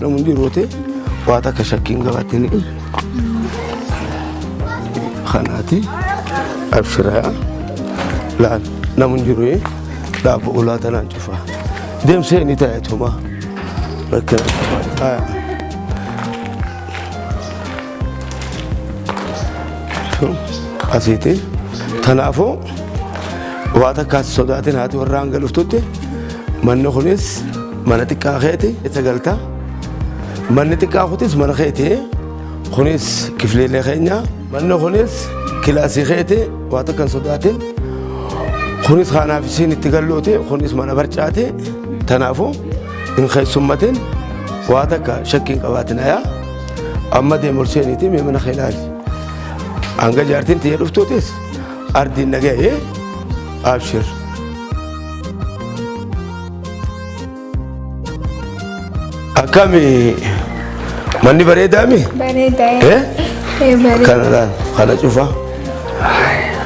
نمدي روتي واتا كشكين قباتني خناتي أبشرها لا نمدي روي لا بقولا تنانجفا ديم سيني تاعتهما لكن شو أسيتي تنافو واتا كاس صداتين هاتي ورانغ لفتوتي من نخنس من تكاخيتي تقلتا من تكاخوتيس من خيتي خنس كفلي لخينيا من خنس كلاسي خيتي واتا كان صداتين خنس خانا في سين تقلوتي خنس من برجاتي تنافو إن خي سمتين واتا كشكين قباتنا يا أما دي مرسينيتي من خلالي أنجا جارتين تي لفتوتيس أردي النجاي أبشر أكمي ماني بريدامي بريدامي إيه كان لا خلا شوفها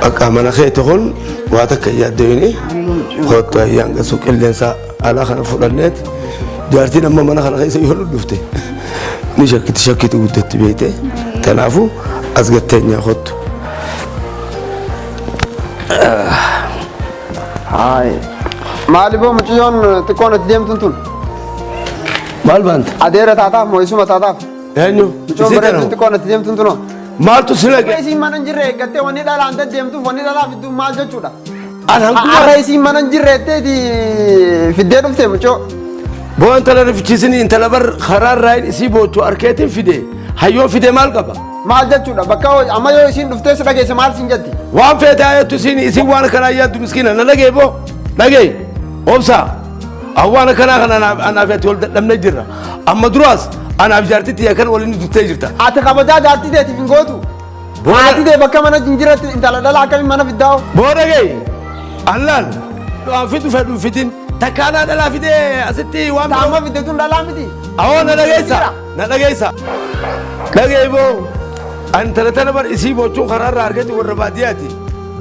أكمل خيتهون واتك يديني خط يانغ سوق اللينسا على خنا فلانات جارتين أما من خنا خيس يهرب لفته نشكت ودت بيته تنافو أزغتني خط هاي مالي بو مجيون تكون تديم تنتون مال بانت أديرة تعطاف مويسوما تعطاف يعني مجيون بريد تكون تديم تنتونو مال تسلق رئيسي مننجرة قتة وني دالا عند ديم تو وني دالا في دو مال جودا أنا رئيسي مننجرة تدي في الدير وفته مجيو بو أنت لا رفيتشيني أنت لا بر خرار راين يسيبو تو أركيتين في دي هيو في دي مال قبا مال جودا بكاو أما يو يسين وفته سرقة سمال سنجتي وان في تاية تسيني يسيب وانا كنا يادو مسكينة أنا لقي بو لقي أوبسا أوانا كنا أنا في تقول لم نجرا أما دراس أنا في جارتي تيا كان ولا ندو تجرتا أتخبجا جارتي ده تفين قوتو جارتي ده بكا منا جنجرة أنت لا دالا كمي منا في الداو بو لقي أهلان وان في تفيدون فيتين تكانا دلا في دي أستي وان تاما في دتون دالا متي أو نلقيسا لقي بو أنت لتنبر يسيبو تون خرار راركتي والربادياتي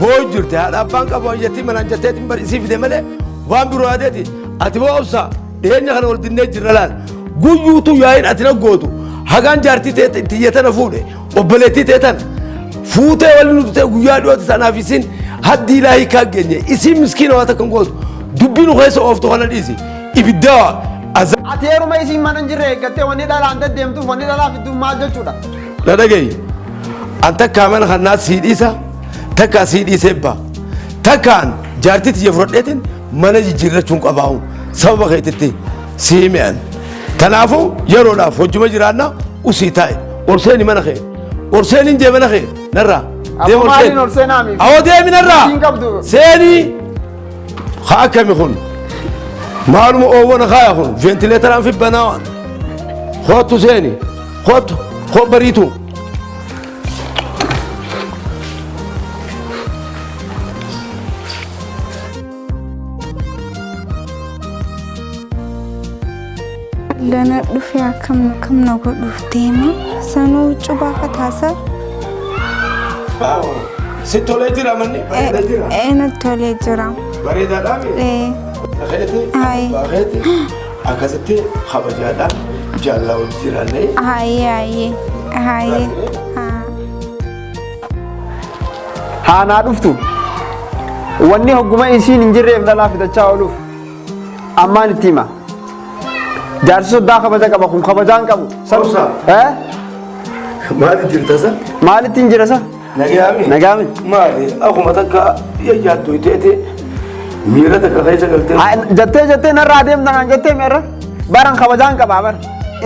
بوجرتي هذا بانك بوجتي من أنجتي تنبر يسيب دي ملء وان بروادتي أتبو أبصا دين يخلو ولدين جرلان قيوتو ياين أتنقوتو هقان جارتي تيتنا فولي وبلتي تيتنا فوتي ولنوتي قيادو تسانافيسين هدي لاهي كاقيني اسم مسكين واتكن قوتو دبينو خيسو أوفتو خانا ديسي إبداوا أتيرو ما يسين مننجرة قتة وني دالا عند ديم تو وني دالا في دو مال جودا لا دقي أنت كمان خناس سيديسا تكا سيديسا با تكان جارتي تجفرتين من يجرى شونك أباهم سبب خيتتي سيمين تنافو يرونا فوجما جرانا وسيتاي ورسيني من خير ورسيني جي من خير نرى أبو مالين ورسينامي أو دي من نرى سيني خاكم يخون معلوم أول خايخون فنتلاتر في بناوان خوتو سيني خوتو خو بريتو لنا دفيا كم نقول دفتيما سنو جبا كتاسا ستولي جرا مني أنا تولي جرا بريدا دامي إيه خيتي خيتي أكاسيتي خبجادا جالا وجيراني هاي ها نعرفتو واني هجوما إنسان إنجرة فدلا في تجاولوف أمان التيمة جالسو دا خبجا كابو خم خبجان كابو سبسا مالي جرتاسا مالي تنجرسا نجامي مالي أخو متكا يجاتو يتيتي ميرا تكا خيسا قلتين جتة نراديم دعان جتة ميرا بارن خبجان كبابر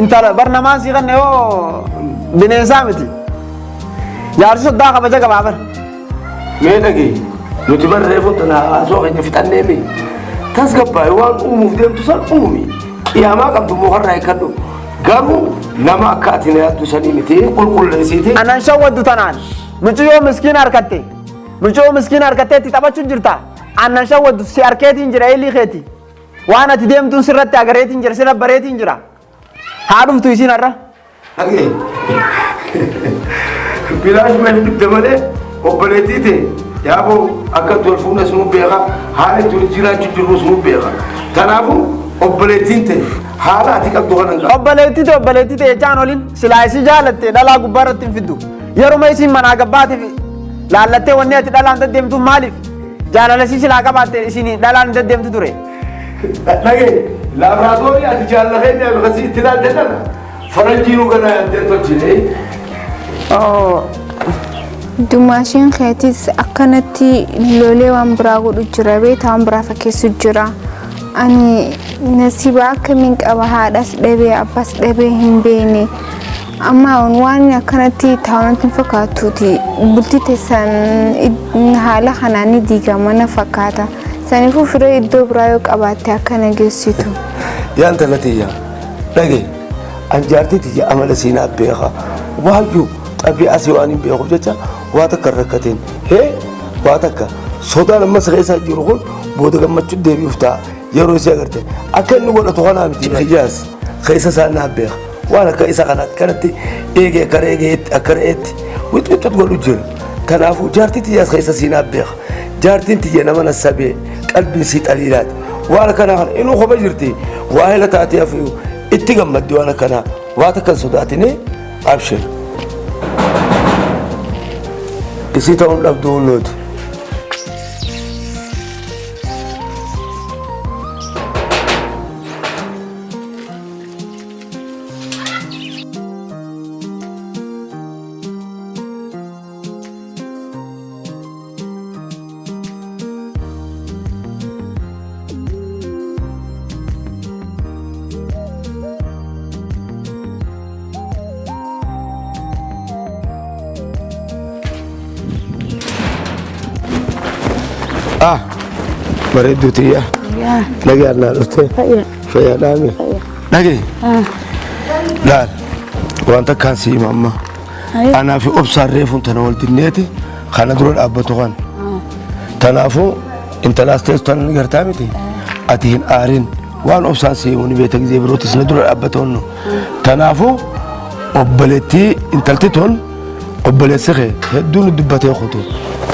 انتلا برنامج سيغن نيو بنيسامتي جالسو دا خبجا كبابر ميناكي نتبر ريفو تنا أسوأ نفتن نمي تسكبا يوان أمو فديم تسال أمي يا ما قبل مهرة يكدو قاموا لما كاتنا تسني متي كل سيتي أنا شو ودو تنان مجيو مسكين أركتي مجيو مسكين أركتي تتابع جرتا أنا شو ودو سياركتي إنجرا إلي خيتي وأنا تديم تون سرت أجريت إنجرا سرت بريت إنجرا haadhuf tu isin arra Age. Bilaash mee dibde malee obboleettiite yaaboo akka tolfuuna sunu beeka haala turi jiraachuu jirru sunu beeka. Kanaafuu obboleettiin ta'e haala ati qabdu kanan qaba. obboleettite jechaan olin silaa isi jaalatte dhalaa gubbaa irratti hin fiddu yeruma isin manaa gabbaatiif laallattee wanni ati dhalaan deddeemtu maaliif jaalalasi silaa qabaatte isin dhalaan deddeemtu ture. Dhagee laaboraatoorii ati jaallatee akkasii itti ilaalte kana faranjiinuu kana yaadee tolchine. Dumaashiin keetis akkanatti lolee waan biraa godhu jira beektaa waan biraa fakkeessu jira. Ani nasiba akkamiin qaba haadhas dhabee abbas dhabee hin beekne. Amma waan akkanatti taa'uun fakkaatuuti bultii teessan haala kanaan ni diigamana fakkaata. Saniifuu firee iddoo biraa yoo qabaatte akkana geessitu. Yaan talatiyyaa dhagee anjaartiiti amala siinaa beeka waayyuu qabee asii waan hin beekuuf jecha waa takka rakkateen waa takka sodaan amma keessa jiru kun booda gammachuu deebi'uuf ta'a yeroo isii agarte akka inni godhatu kanaa miti hiyyaas keessa isaa naa beeka waan akka isa kanatti eegee akka re'eetti wixwixut godhu jira kanaafuu jaartii tiyyaas keessa siinaa beeka jaartiin tiyya nama nassabee qalbiin sii xaliilaati waan akkanaa kana inuu kopha jirti waa hela taatee hafu itti gammaddi waan akkanaa waa takkan sodaatine abshir isii ta'uun dhabduu hunnooti. Bareedduu tiyya. Dhagee annaa dhuftee. Fayyaa dhaame. Dhagee. Laal wanta akkaan si hima amma. Anaa fi obsaan reefuun tana wal dinneeti kana dura dhaabbatu kan. Tanaafuu intalaas teessu tana ni gartaa miti. Ati hin aarin waan obsaan si himu ni beekta gizee birootis na dura dhaabbatoonnu. Tanaafuu obboleettii intalti ton obboleessi kee hedduun dubbatee kutu.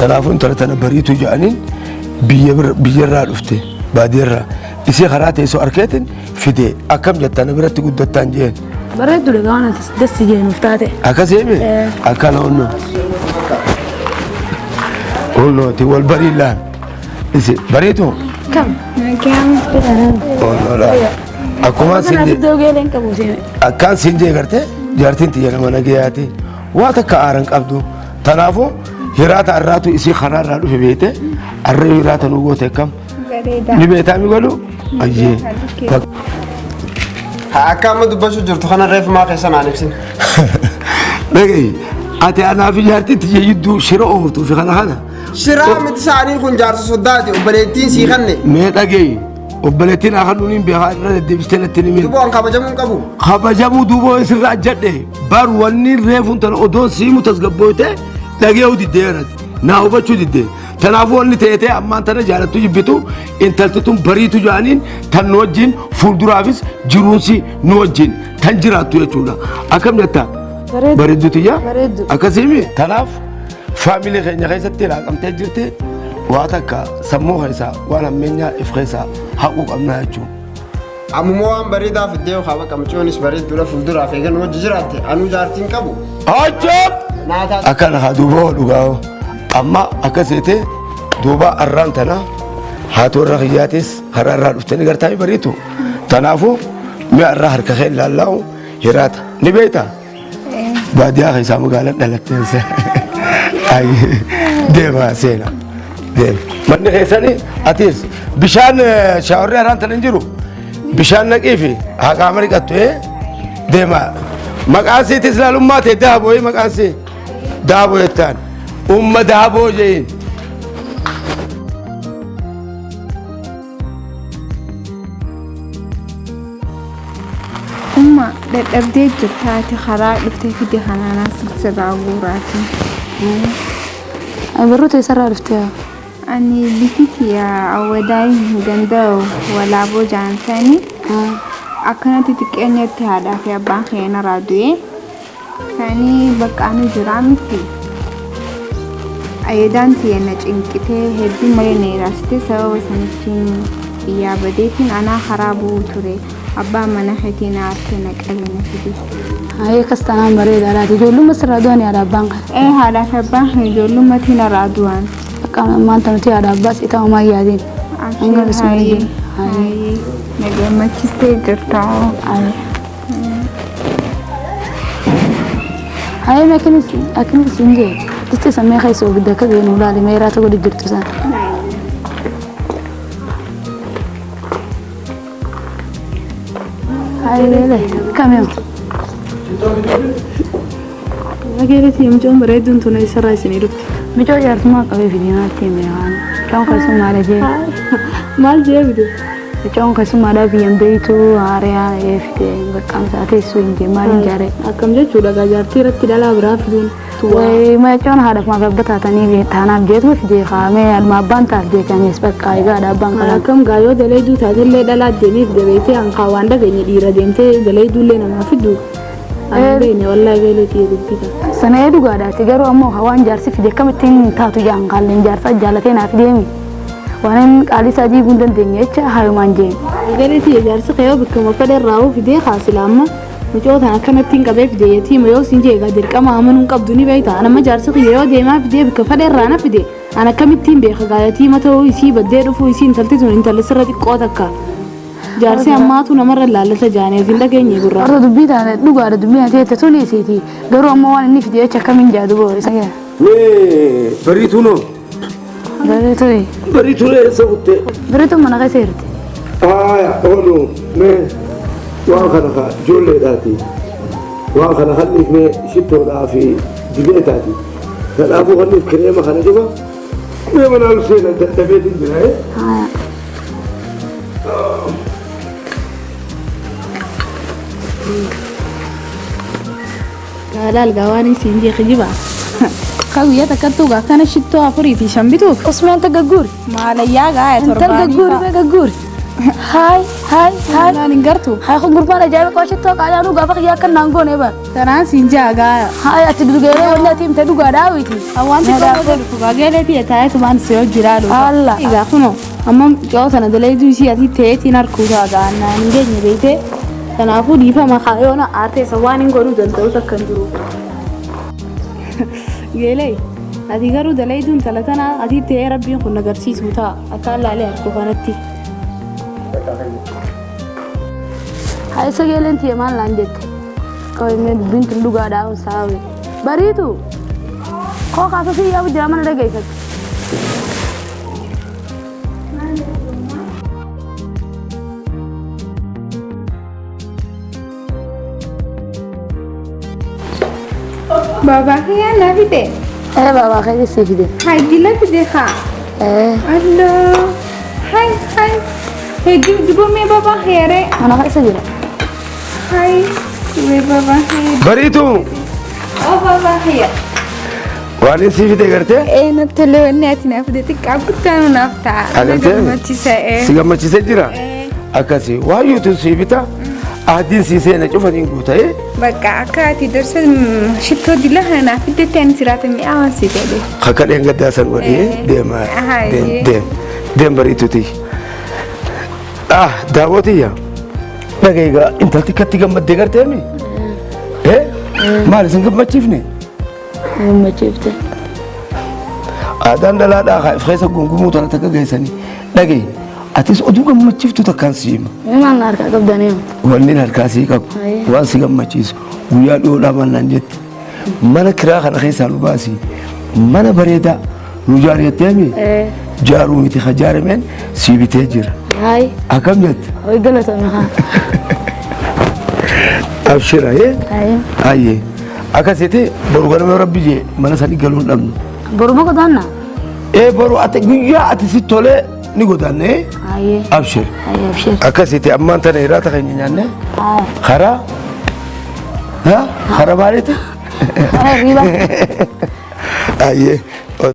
Tanaafuu intala tana bariitu jedhaniin biyyarraa dhufte baadiyarraa isii karaa teessoo arkeetiin fide akkam jettana biratti guddattaan jeen. Bareeddu dhagaa waan ati dassi jeenuuf taate. Akkas eeme akkana hunnooti wal barii laan isi bareetu. Kam. Akkuma akkaan siin jee gartee jaartiin tiyya nama nagayaati waa takka aaran qabdu tanaafuu hiraata arraatu isii karaarraa dhufe beete arree hiraata nu goote akkam ni beetaa mi godhu ayyee akka amma dubbachuu jirtu kana reefu maa keessa naan ibsin dhagee ati anaa fi jaartii tiyya yidduu shira ooftuu fi kana shiraa miti isaanii kun jaarsa soddaati obboleettiin sii kanne mee dhagee obboleettiin akka nuuniin beekaa irra deddeebistee natti ni mil duboon kabajamuu qabu kabajamuu duuboo isirraa jedhe bar wanni reefuun tana odoon siimu tasgabbooyte dhagee diddeerati naa hubachuu diddee tanaafuu wanni ta'ee ammaan tana jaalattu jibbitu intaltituun bariitu jedhaniin tan nu wajjin fuulduraafis jiruunsi nu wajjin tan jiraattu jechuudha akkam jettaa bareeddu tiyya akkasiimi tanaaf faamilee keenya keessatti laaqamtee jirti waa takka sammuu keessaa waan ammeenyaa if keessaa haquu qabnaa jechuudha. Ammoo waan bareedaa fiddee yookaan bakka mucoonis bareedduudha fuulduraaf eegan hojii jiraatte anuu jaartiin qabu. Hojjeep! Akkana haa duuba dhugaa amma akkasitti duuba arraan tana haatu irra kiyyaatis karaa irraa dhuftanii gartaafi bariitu tanaafuu mi'a irraa harka kee ilaalla'u hiraata ni beektaa baadiyyaa keessaa magaalaan dhalatteessa deemaa seena deema manni keessanii atis bishaan shaawarri arraan tana hin jiru bishaan naqii fi haqaama dhiqattu deemaa maqaan siitis laalummaa ta'e daaboo maqaan sii daaboo jettaan umma daaboo jeen. Umma dadhabdee jirtaati karaa dhuftee fide kanaanaas sirraa guuraati. Barroota isarraa dhuftee Ani bititi ya awwadaayin danda'u walaaboo jaansanii akkanatti xiqqeenyatti haadhaa fi abbaan keenya irraa du'e isaanii bakka ani jiraa miti. Ayyadaan tiyyanna cinqitee hedduu malee na hiraasite sababa sanittiin biyyaa badeetiin anaa karaa bu'uu ture. Abbaan mana keetii na harkee na qabee na fide. Haye kastanaan bareeda laati ijoollummaa sirraa du'an yaada abbaan kan. Haadhaa fi abbaan keenya ijoollummaatti narraa du'an. Akka maanta nuti yaada abbaas itaa homaa yaadeen. Haye na gammachiistee jirta. Haye makinis injee itti sammee keessoo guddaa akka geenuu laali meeraa ta'uu jirtu sana. Haye leele kameo. Ageerati mucoon bareedduun tun eessarraa isinii dhufte? Mucoo jaartummaa qabee fidiinaatti himee waan. Mucoon keessummaadha jee. Maal jee fide? Mucoon keessummaadha biyyan beeytuu haariyaa eefite baqqaan isaa teessoo hin jee maal hin jaare. Akkam jechuudha gaa jaartii irratti dhalaa biraa fiduun. Way mucoon haadhaaf magabba taatanii taanaaf jeetu fidee kaa'amee alma abbaan taaf jechanis bakka egaa abbaan Maal kana. akkam gaayoo dalayduu taatellee dhalaa deemiif dabeetee hanqaa waan dhageenye dhiira deemtee dalayduullee namaa fidu. Ani beekne wallaahi beeleetii dubbita. Sana dhugaadhaati garuu ammoo hawaan jaarsi fide akkamittiin taatu jaan qaalleen jaarsa jaalatee naaf deemi. Waan qaalii isaa jiibuu hin dandeenye jecha haayumaan jeemi. Ageerati jaarsi qe'oo bakkuma fedhe irraa fidee kaasila amma mucootaan akkanattiin qabee fide yatiima yoo siin jeegaa dirqama amanuun qabdu ni beekta. Anamma jaarsi qe'oo yoo deemaa fidee bakka fedhe irraa na fide. An akkamittiin beeka gaa yatiima ta'uu isii baddee dhufuu isii intalti sun intalli sirra xiqqoo takka. Jaarsi ammaatu namarra laallata jaaneef hin dhageenye gurraa. Warra dubbii taane dhugaadha dubbii teette tuni isiiti garuu ammoo waan inni fide jecha akkamiin jaadu boo isa gaa. Mee bariituu noo? Bareetuu Bariituu eessa kuttee? bareetuu mana keessa jirti. Oolu mee waan kana kaa ijoolleedhaati. Waan kana halliif mee shittoodhaa fi dibeetaati. Kanaafuu halliif kireema kana juba mee manaa seenan dadhabeetiin jira. Haaya. Gaalaal gaawaan isiin jee kijiba. Ka guyyaa takkattuu gaa kana shittoo afurii fi shan bituuf. Usmaan tagagguuri. Maalayyaa gaa'e Intal torbaanii gagguuri fa'a. mee gagguuri. Haay haay haay. Naan hin gartu. Haay kun gurbaan ajaa'iba qooshittoo qaalaanuu gaafa qiyyaa akka naan goone bara. Tanaan siin jaa gaa'e. Haay ati dugeeree wanni ati himte dhugaadhaa witi. Hawaanti qomoo dhufu gageelee fi taa'eetu maan siroo jiraa dhufa. Allah. Egaa kunoo amma coo sana dalayduu isii ati ta'eetiin harkuu ta'a gaannaan hin geenye beekte. Kanaafuu dhiifama kaayoona aarteessa waan hin godhuu danda'us akka hin jiru. Geelee ati garuu dalayduun talatanaa ati ta'ee rabbiin kun agarsiisu ta'a akka laalee harkuu kanatti. Haay sageeleen tiyya maal naan jette. Qabeemee dubbiin tun dhugaadhaa on saawe. Bariitu. Koo kaasa si yaabu jira mana dhageessatti. Baba kiyyaa na fide. Baabaa keessa si fide. Hai dila fide haa. Allo. Hai. Hedduu dibomee baba heere. Mana keessa jira. Hai. We baba heere. Bariituu Oh baba heere. waan isii fide gartee? Na tole wanni ati na fide xiqqaa guddaa naaf ta'a. Agartee? Gammachisa Si gammachiisee jira? Akkasii waayyuutu sii bita ahdiin sii seena cufaniin guuta'ee Bakka akka ati darsa shittoo dila kana fiddetti ani siraata mi'aawan si jedhe. akka dheengaddaa san godhee deema deem bariituti. Daawwatiyya dhagaygaa intalti katti gammaddee garteemi? Maal isin gammachiifne? Gammachiifte. Aadaan dhalaadhaa kaa'eef keessa gungumuu tana takka geessanii dhagayi atis oduu gammachiiftu takkaan si hima. Maal na harkaa qabdanii? Wanni harkaa sii qabu waan si gammachiisu guyyaa dhiyoodhaa mannaan jette mana kiraa kana keessaa nu baasii mana bareedaa nu jaarretteemi jaaruu miti ka jaarameen sii bitee jira. Haay. Akkam jette? Hoy galatoomi haa. Abshira Haay. ayyee akkasitti boru ganama rabbi jee mana sanii galuu hin dhabnu. Boru ma godaannaa? Boru ati guyyaa ati si tolee ni godaanne Haayee. abshir Haayee abshir. akkasitti ammaan tana hiraata keenya nyaanne Haay. karaa karaa maaliiti? Haayee riba. Ayyee